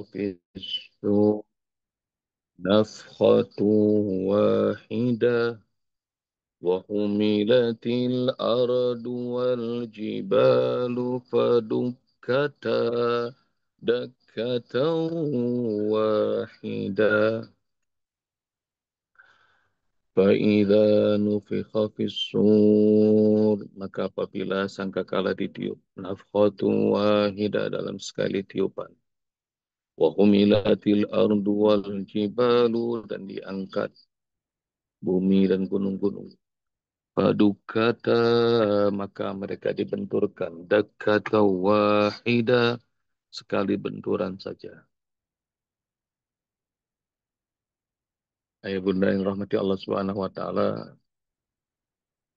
في السور نفخة واحدة وحملت الأرض والجبال فدكتا دكة واحدة فإذا نفخ في الصور maka apabila sangkakala ditiup nafkhatu wahida dalam sekali tiupan wa humilatil ardu wal jibalu dan diangkat bumi dan gunung-gunung padukata maka mereka dibenturkan dakata wahida sekali benturan saja. Ayah bunda yang rahmati Allah Subhanahu wa taala,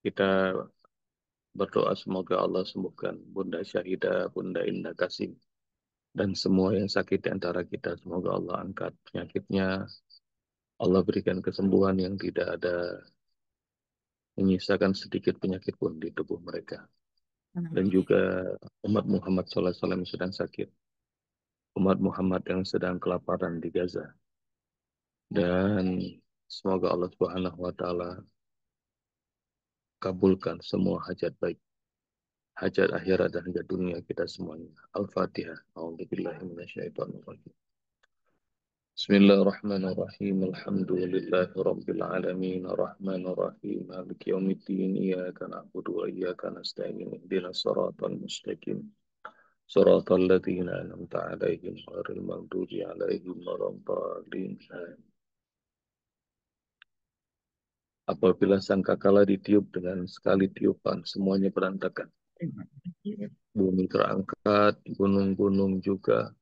kita berdoa semoga Allah sembuhkan Bunda Syahidah, Bunda Indah Kasim, dan semua yang sakit di antara kita. Semoga Allah angkat penyakitnya. Allah berikan kesembuhan yang tidak ada menyisakan sedikit penyakit pun di tubuh mereka. Dan Amin. juga umat Muhammad SAW yang sedang sakit. Umat Muhammad yang sedang kelaparan di Gaza. Dan semoga Allah Subhanahu wa taala kabulkan semua hajat baik, hajat akhirat dan hajat dunia kita semuanya. Al-Fatihah. A'udzubillahi minasyaitonir rajim. Bismillahirrahmanirrahim. Alhamdulillahi rabbil alamin. Arrahmanirrahim. Maliki yaumiddin. Iyyaka na'budu wa iyyaka nasta'in. Ihdinas siratal mustaqim. Siratal ladzina an'amta 'alaihim ghairil maghdubi 'alaihim waladdallin. Apabila sangkakala ditiup dengan sekali tiupan, semuanya berantakan. Bumi terangkat, gunung-gunung juga,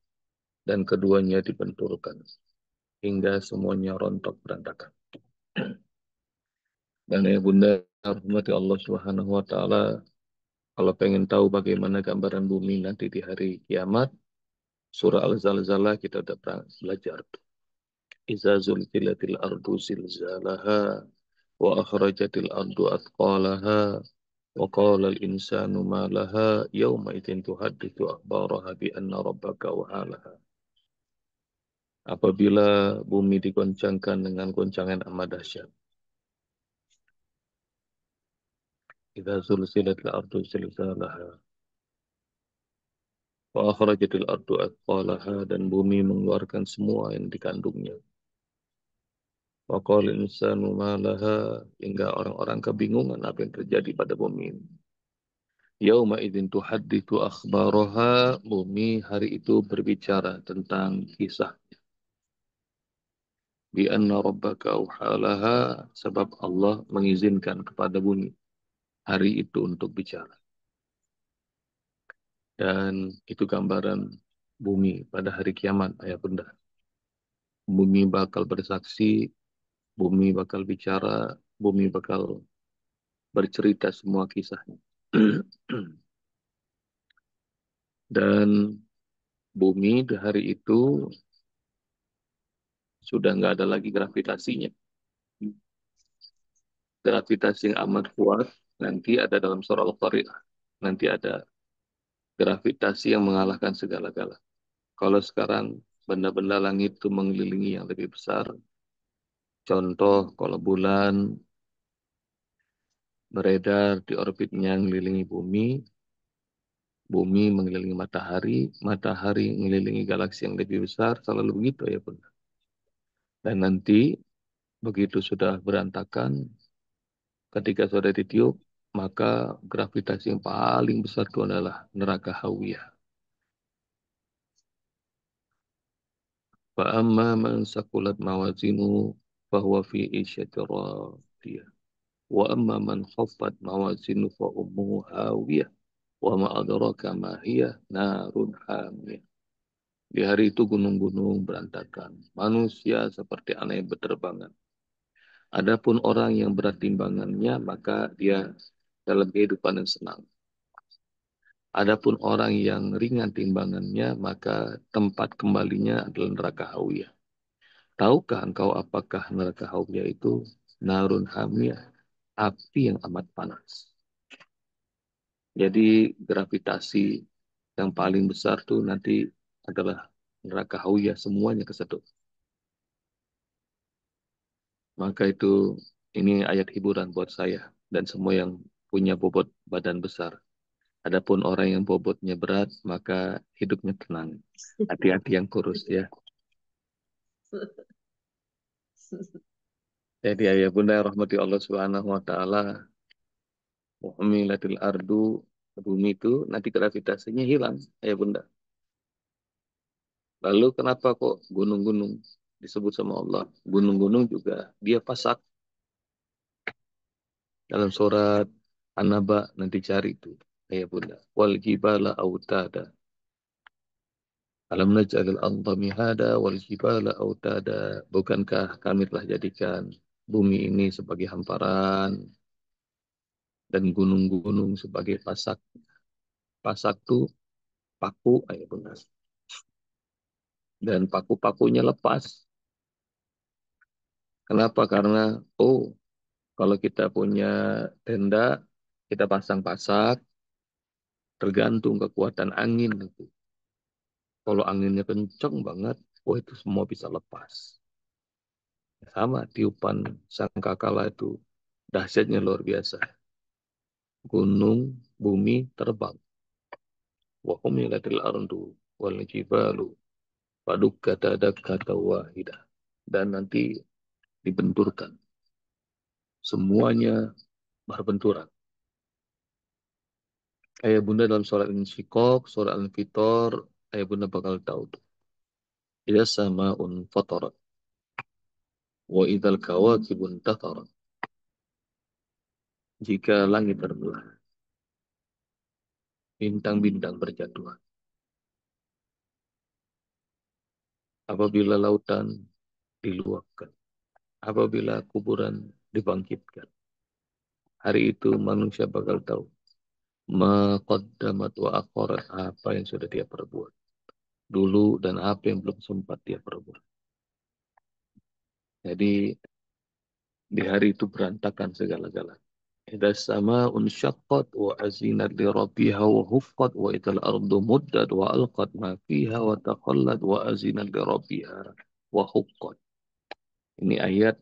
dan keduanya dibenturkan. Hingga semuanya rontok berantakan. Dan ya bunda, rahmati Allah Subhanahu wa taala, kalau pengen tahu bagaimana gambaran bumi nanti di hari kiamat, surah Al-Zalzalah kita udah pernah belajar. Iza zulzilatil ardu zilzalaha wa akhrajatil ardu athqalaha wa qala al-insanu ma laha yawma idzin tuhadditsu akhbaraha bi anna rabbaka wahalaha. Apabila bumi digoncangkan dengan goncangan amat dahsyat. Idza zulzilatil ardu zilzalaha wa akhrajatil ardu athqalaha dan bumi mengeluarkan semua yang dikandungnya. Wa qala insanu ma laha hingga orang-orang kebingungan apa yang terjadi pada bumi ini. Yauma idzin tuhadditsu akhbaraha bumi hari itu berbicara tentang kisah bi anna rabbaka auhalaha sebab Allah mengizinkan kepada bumi hari itu untuk bicara. Dan itu gambaran bumi pada hari kiamat ayah bunda. Bumi bakal bersaksi, bumi bakal bicara, bumi bakal bercerita semua kisahnya. Dan bumi di hari itu sudah nggak ada lagi gravitasinya. Gravitasi yang amat kuat nanti ada dalam surah Al-Qari'ah. Nanti ada gravitasi yang mengalahkan segala-gala. Kalau sekarang benda-benda langit itu mengelilingi yang lebih besar. Contoh kalau bulan beredar di orbitnya mengelilingi bumi, bumi mengelilingi matahari, matahari mengelilingi galaksi yang lebih besar, selalu begitu ya bunda. Dan nanti begitu sudah berantakan, ketika sudah ditiup, maka gravitasi yang paling besar itu adalah neraka Hawiyah. Fa'amma man sakulat mawazinu fahuwa fi isyatir radiyah. Wa amma man khaffat mawazinu fa ummuhu hawiyah. Wa ma adraka ma hiya narun hamiyah. Di hari itu gunung-gunung berantakan. Manusia seperti anak yang berterbangan. Adapun orang yang berat timbangannya, maka dia dalam kehidupan yang senang. Adapun orang yang ringan timbangannya, maka tempat kembalinya adalah neraka Hawiyah. Tahukah engkau apakah neraka Hawiyah itu? Narun Hamiyah, api yang amat panas. Jadi gravitasi yang paling besar tuh nanti adalah neraka Hawiyah, semuanya kesedot. Maka itu ini ayat hiburan buat saya dan semua yang punya bobot badan besar. Adapun orang yang bobotnya berat, maka hidupnya tenang. Hati-hati yang kurus ya. Jadi ayah bunda yang rahmati Allah Subhanahu wa taala, umilatil ardu, bumi itu nanti gravitasinya hilang, ayah bunda. Lalu kenapa kok gunung-gunung disebut sama Allah? Gunung-gunung juga dia pasak dalam surat An-Naba, nanti cari itu, ayah bunda. Wal jibala autada. Alam naj'alil arda mihada wal jibala autada. Bukankah kami telah jadikan bumi ini sebagai hamparan dan gunung-gunung sebagai pasak. Pasak tuh paku, ayah bunda. Dan paku-pakunya lepas. Kenapa? Karena, oh, kalau kita punya tenda, kita pasang pasak, tergantung kekuatan angin. Kalau anginnya kenceng banget, oh itu semua bisa lepas. Sama tiupan sangkakala itu dahsyatnya luar biasa. Gunung, bumi terbang. Wa humilatil ardu wal jibalu fadukkata dakkata wahidah. Dan nanti dibenturkan. Semuanya berbenturan. Ayah bunda dalam surat Al-Insyikok, surat Al-Fitor, ayah bunda bakal tahu tuh. Ida sama fatarat. Wa idal kawakibun tatarat. Jika langit terbelah, bintang-bintang berjatuhan. Apabila lautan diluapkan. Apabila kuburan dibangkitkan. Hari itu manusia bakal tahu. Ma qaddamat wa akhirat, apa yang sudah dia perbuat dulu dan apa yang belum sempat dia perbuat. Jadi di hari itu berantakan segala-galanya. Idza sama'un syaqqat wa azinat li rabbiha wa huqqat wa idzal ardu muddat wa alqat ma fiha wa taqallat wa azinat li rabbiha wa huqqat. Ini ayat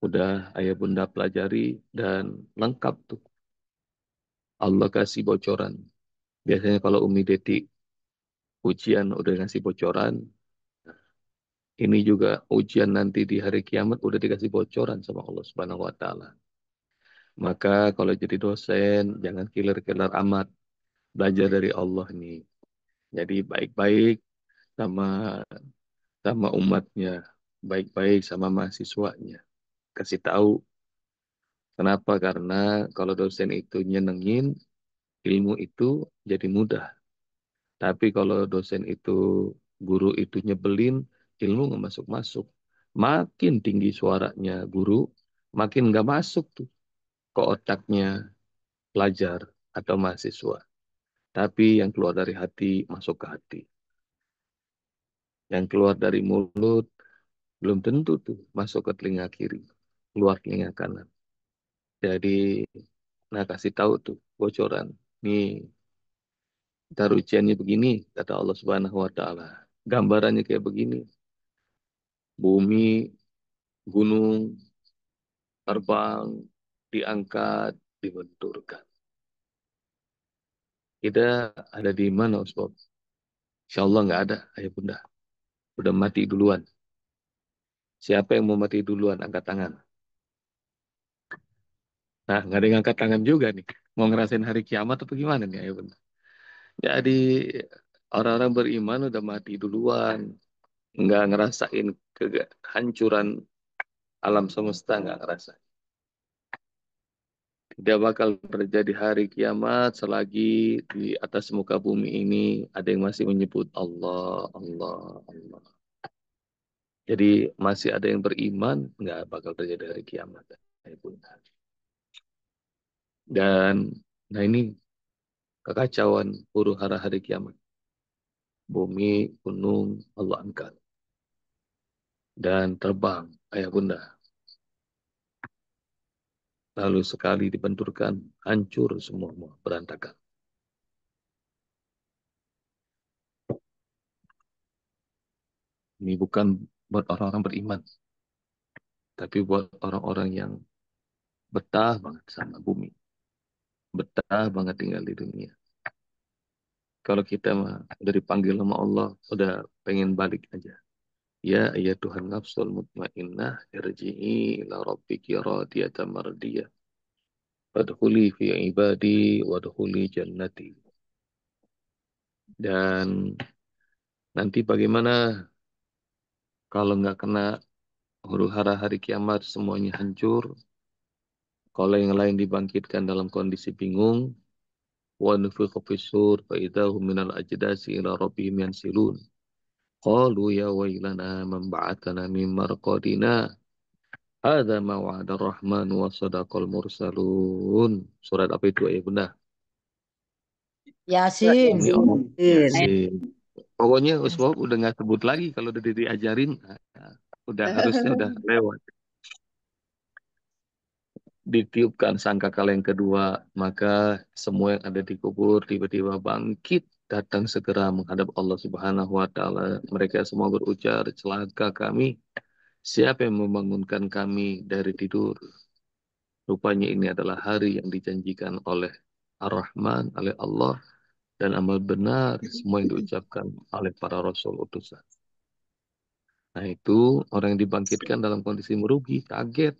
udah ayah bunda pelajari dan lengkap tuh. Allah kasih bocoran. Biasanya kalau Umi Detik ujian udah ngasih bocoran, ini juga ujian nanti di hari kiamat udah dikasih bocoran sama Allah Subhanahu wa taala. Maka kalau jadi dosen jangan killer-killer amat, belajar dari Allah nih. Jadi baik-baik sama sama umatnya, baik-baik sama mahasiswanya. Kasih tahu kenapa? Karena kalau dosen itu nyenengin, ilmu itu jadi mudah. Tapi kalau dosen itu, guru itu nyebelin, ilmu nggak masuk-masuk. Makin tinggi suaranya guru, makin nggak masuk tuh ke otaknya pelajar atau mahasiswa. Tapi yang keluar dari hati, masuk ke hati. Yang keluar dari mulut, belum tentu tuh masuk ke telinga kiri, keluar telinga kanan. Jadi, nah kasih tahu tuh bocoran. Nih, ntar ujiannya begini, kata Allah Subhanahu wa Ta'ala. Gambarannya kayak begini. Bumi, gunung, terbang, diangkat, dibenturkan. Kita ada di mana, Ustaz? Insya Allah nggak ada, ayah bunda. Udah mati duluan. Siapa yang mau mati duluan, angkat tangan. Nah, nggak ada yang angkat tangan juga nih. Mau ngerasain hari kiamat apa gimana nih, ayah bunda? Jadi, orang-orang beriman udah mati duluan. Nggak ngerasain kehancuran alam semesta, nggak ngerasa. Tidak bakal terjadi hari kiamat selagi di atas muka bumi ini ada yang masih menyebut Allah, Allah, Allah. Jadi masih ada yang beriman, nggak bakal terjadi hari kiamat. Dan nah ini kekacauan huru hara hari kiamat. Bumi, gunung, Allah angkat. Dan terbang, ayah bunda. Lalu sekali dibenturkan, hancur semua, berantakan. Ini bukan buat orang-orang beriman, tapi buat orang-orang yang betah banget sama bumi, betah banget tinggal di dunia. Kalau kita mah udah dipanggil sama Allah, udah pengen balik aja. Ya, ya Tuhan nafsul mutmainnah, irji'i ila rabbiki radiyatan mardiyah. Wadkhuli fi ibadi, wadkhuli jannati. Dan nanti bagaimana kalau nggak kena huru hara hari kiamat semuanya hancur. Kalau yang lain dibangkitkan dalam kondisi bingung, wa nufikha fis-sur fa idahum minal ajdasi ila rabbihim yansilun. Qalu ya wailana man ba'atsana min marqadina. Hadza ma wa'ada rahman wa sadaqal mursalun. Surat apa itu ya Bunda? Yasin. Ini orang ya Yasin. sih. Pokoknya Uswab udah nggak sebut lagi kalau udah diajarin, udah harusnya udah lewat. Ditiupkan sangkakala yang kedua, maka semua yang ada di kubur tiba-tiba bangkit, datang segera menghadap Allah Subhanahu wa taala. Mereka semua berujar, "Celaka kami, siapa yang membangunkan kami dari tidur?" Rupanya ini adalah hari yang dijanjikan oleh Ar-Rahman, oleh Allah, dan amal benar semua yang diucapkan oleh para rasul utusan. Nah itu orang yang dibangkitkan dalam kondisi merugi, kaget.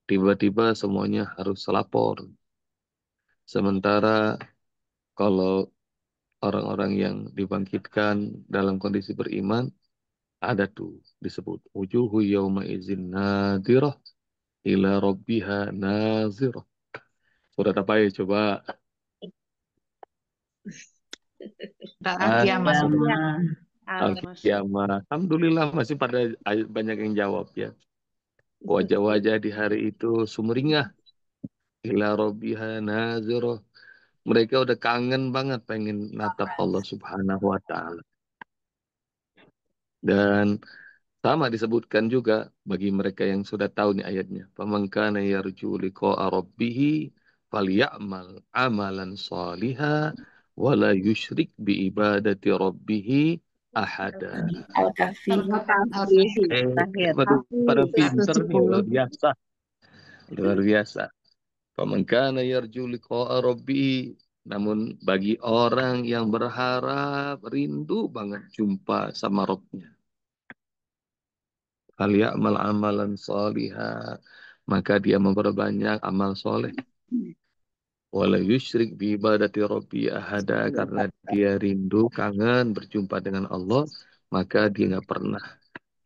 Tiba-tiba semuanya harus lapor. Sementara kalau orang-orang yang dibangkitkan dalam kondisi beriman, ada tuh disebut wujuhu yauma izin nadirah ila rabbiha nazirah. Surat apa ya coba? Ah, Al-Qiyamah. Agama. Al-Qiyamah. Alhamdulillah masih pada banyak yang jawab ya. Wajah-wajah di hari itu sumringah ila rabbiha nazirah. Mereka udah kangen banget pengen natap Allah Subhanahu wa taala. Dan sama disebutkan juga bagi mereka yang sudah tahu nih ayatnya. Faman kana yarju liqa'a rabbih falyamal amalan shaliha wa la yusyrik bi ibadati rabbih ahada. Al-Kahfi. Al-Kahfi. Eh, Terakhir. baru pada pinter nih, 170. luar biasa. Luar biasa. Faman kana yarju liqa'a rabbih. Namun bagi orang yang berharap, rindu banget jumpa sama Rabbnya. Fal ya'mal amalan salihah. Maka dia memperbanyak amal soleh. Wala yusyrik bi ibadati rabbi ahada. Karena dia rindu, kangen berjumpa dengan Allah. Maka dia nggak pernah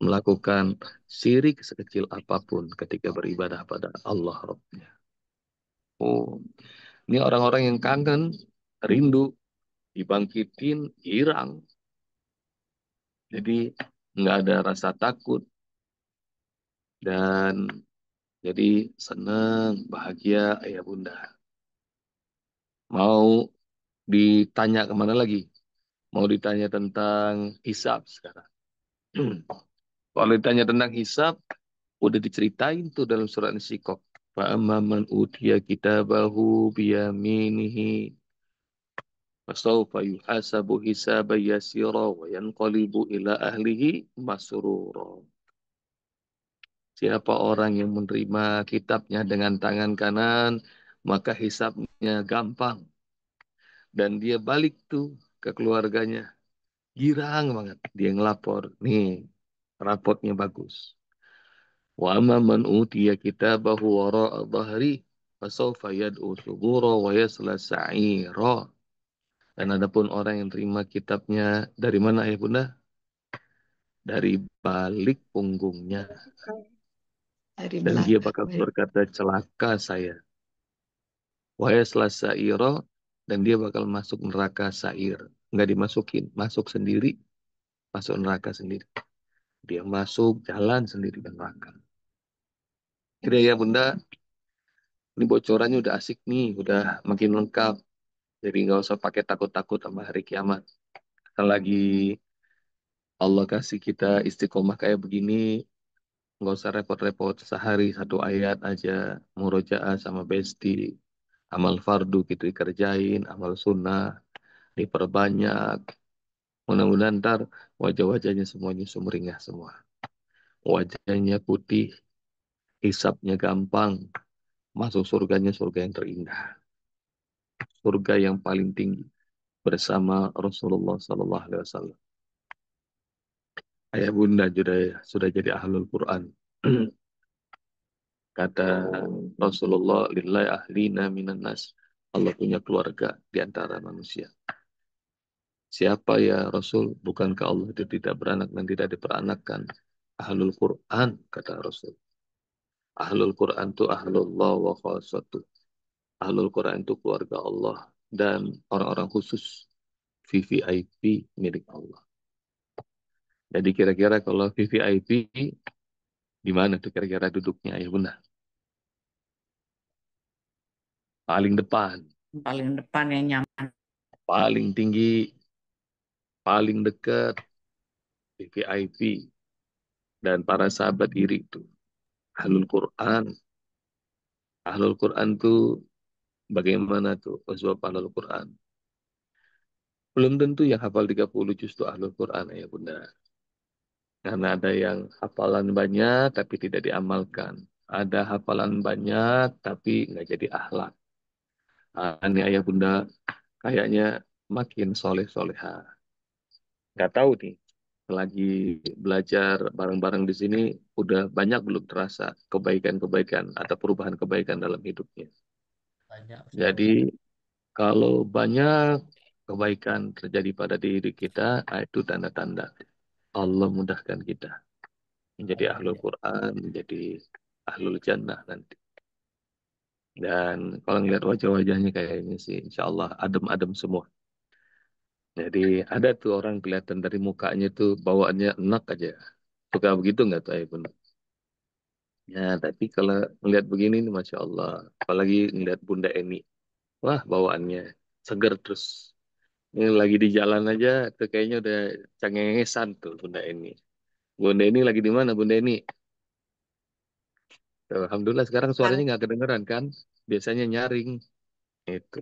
melakukan syirik sekecil apapun ketika beribadah pada Allah Rabbnya. Oh, ini orang-orang yang kangen, rindu, dibangkitin, hirang. Jadi nggak ada rasa takut dan jadi senang, bahagia, ayah bunda. Mau ditanya kemana lagi? Mau ditanya tentang hisab sekarang. Kalau ditanya tentang hisab, udah diceritain tuh dalam surat An-Syiqaq. Fa'amma man utiya kitabahu biyaminihi fasawfa yuhasabu hisaban yasira wa yanqalibu ila ahlihi masrura. Siapa orang yang menerima kitabnya dengan tangan kanan, maka hisabnya gampang. Dan dia balik tuh ke keluarganya. Girang banget. Dia ngelapor. Nih, raportnya bagus. Wa amma man utiya kitabahu wara'a dhahri fasawfa yad'u subura wa yasla sa'ira. Dan adapun orang yang terima kitabnya dari mana ya Bunda? Dari balik punggungnya. Dari Dan dia belakang. bakal berkata celaka saya. Wa yasla sa'ira. Dan dia bakal masuk neraka sa'ir. Nggak dimasukin. Masuk sendiri. Masuk neraka sendiri. Dia masuk jalan sendiri ke neraka. Kira ya Bunda, ini bocorannya udah asik nih, udah makin lengkap. Jadi nggak usah pakai takut-takut sama hari kiamat. Lagi Allah kasih kita istiqomah kayak begini, nggak usah repot-repot. Sehari satu ayat aja, murojaah sama besti. Amal fardu gitu dikerjain, amal sunnah diperbanyak. Mudah-mudahan ntar wajah-wajahnya semuanya sumringah semua. Wajahnya putih, hisapnya gampang, masuk surganya surga yang terindah. Surga yang paling tinggi bersama Rasulullah Sallallahu Alaihi Wasallam. Ayah bunda sudah jadi ahlul Quran. Kata Rasulullah, lillahi ahlina minan nas. Allah punya keluarga di antara manusia. Siapa ya Rasul? Bukankah Allah itu tidak beranak dan tidak diperanakkan? Ahlul Quran, kata Rasul. Ahlul Quran itu ahlullah wa khasatuh. Ahlul Quran itu keluarga Allah dan orang-orang khusus VVIP milik Allah. Jadi kira-kira kalau VVIP di mana tuh kira-kira duduknya ya bunda? Paling depan, Paling depan yang nyaman. paling tinggi, paling dekat VVIP dan para sahabat diri itu. Ahlul Quran. Ahlul Quran tuh bagaimana tuh sebab Ahlul Quran? Belum tentu yang hafal 30 juz itu Ahlul Quran ya bunda. Karena ada yang hafalan banyak tapi tidak diamalkan. Ada hafalan banyak tapi nggak jadi akhlak. Ini ayah bunda kayaknya makin soleh-soleha. Nggak tahu nih, lagi belajar bareng-bareng di sini, udah banyak belum terasa kebaikan-kebaikan atau perubahan kebaikan dalam hidupnya. Banyak Jadi Ustaz. kalau banyak kebaikan terjadi pada diri kita, itu tanda-tanda Allah mudahkan kita menjadi Amin ahlul ya. Quran, menjadi ahlul jannah nanti. Dan kalau ngeliat wajah-wajahnya kayaknya sih, insya Allah adem-adem semua. Jadi ada tuh orang kelihatan dari mukanya tuh bawaannya enak aja. Suka begitu nggak tuh Ayah Bunda? Ya, tapi kalau ngeliat begini nih, Masya Allah. Apalagi ngeliat Bunda Eni. Wah, bawaannya seger terus. Ini lagi di jalan aja, tuh kayaknya udah cengengesan tuh Bunda Eni. Bunda Eni lagi di mana, Bunda Eni? Tuh, Alhamdulillah sekarang suaranya nggak kedengeran kan? Biasanya nyaring. Itu.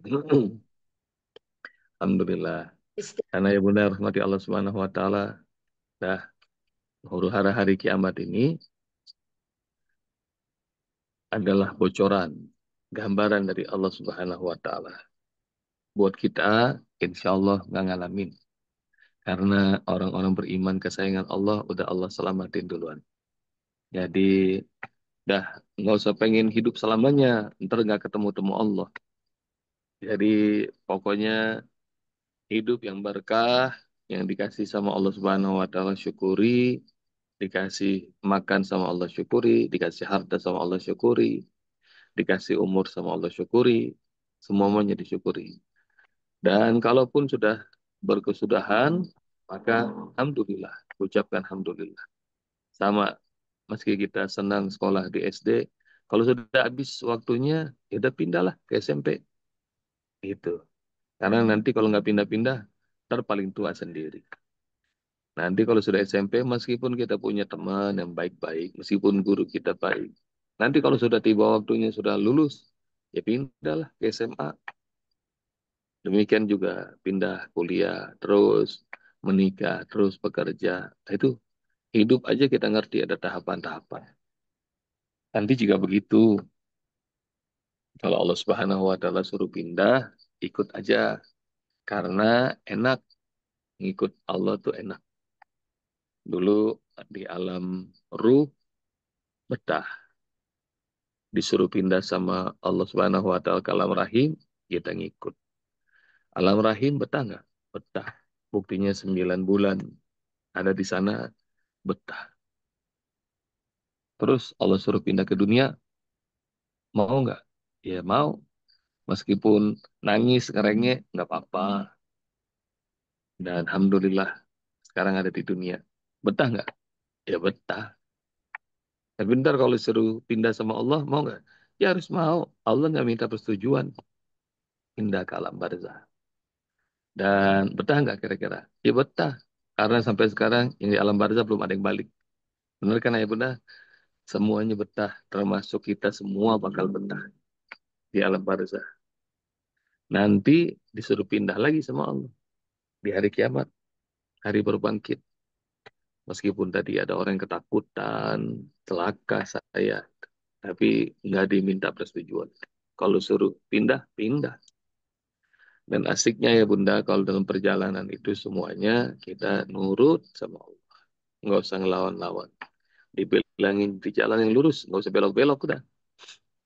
Alhamdulillah. Karena ya Bunda rahmati Allah Subhanahu Wa Taala. Dah, huru hara hari kiamat ini adalah bocoran, gambaran dari Allah Subhanahu Wa Taala. Buat kita, insya Allah nggak ngalamin. Karena orang-orang beriman kesayangan Allah, udah Allah selamatin duluan. Jadi, dah nggak usah pengen hidup selamanya, ntar nggak ketemu-temu Allah. Jadi, pokoknya hidup yang berkah, yang dikasih sama Allah Subhanahu Wa Taala syukuri, dikasih makan sama Allah syukuri, dikasih harta sama Allah syukuri, dikasih umur sama Allah syukuri, semuanya disyukuri. Dan kalaupun sudah berkesudahan, maka alhamdulillah, ucapkan alhamdulillah. Sama, meski kita senang sekolah di SD, kalau sudah habis waktunya, ya udah pindahlah ke SMP. Gitu. Karena nanti kalau nggak pindah-pindah, ntar paling tua sendiri. Nanti kalau sudah SMP, meskipun kita punya teman yang baik-baik, meskipun guru kita baik, nanti kalau sudah tiba waktunya sudah lulus, ya pindahlah ke SMA. Demikian juga pindah kuliah, terus menikah, terus bekerja. Nah, itu hidup aja kita ngerti ada tahapan-tahapan. Nanti juga begitu. Kalau Allah Subhanahu wa taala suruh pindah, ikut aja karena enak ngikut Allah tuh enak. Dulu di alam ruh betah, disuruh pindah sama Allah Subhanahu wa taala ke alam rahim, kita ngikut. Alam rahim betah nggak? Betah. Buktinya 9 bulan ada di sana betah. Terus Allah suruh pindah ke dunia, mau nggak? Ya mau. Meskipun nangis, ngerengek, nggak apa-apa. Dan Alhamdulillah sekarang ada di dunia. Betah nggak? Ya betah. Tapi bentar kalau suruh pindah sama Allah, mau nggak? Ya harus mau. Allah nggak minta persetujuan. Pindah ke alam barzah. Dan betah nggak kira-kira? Ya betah. Karena sampai sekarang yang di alam barzah belum ada yang balik. Benar kan ya bunda? Semuanya betah. Termasuk kita semua bakal betah di alam barzah. Nanti disuruh pindah lagi sama Allah di hari kiamat. hari berbangkit. Meskipun tadi ada orang yang ketakutan, celaka saya, tapi nggak diminta persetujuan. Kalau suruh pindah, pindah. Dan asiknya ya Bunda, kalau dalam perjalanan itu semuanya kita nurut sama Allah. Nggak usah ngelawan-lawan. Dibilangin di jalan yang lurus, nggak usah belok-belok udah.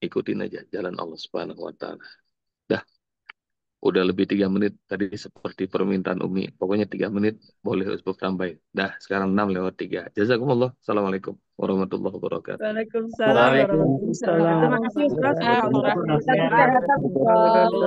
Ikutin aja jalan Allah Subhanahu wa Ta'ala. Dah, udah lebih 3 menit tadi seperti permintaan Umi. Pokoknya 3 menit boleh Ustaz tambahin. Dah, sekarang 6:03. Jazakumullah. Assalamualaikum warahmatullahi wabarakatuh. Waalaikumsalam warahmatullahi wabarakatuh. Terima kasih Ustaz. Waalaikumsalam Jazakallah warahmatullahi khairan. wabarakatuh.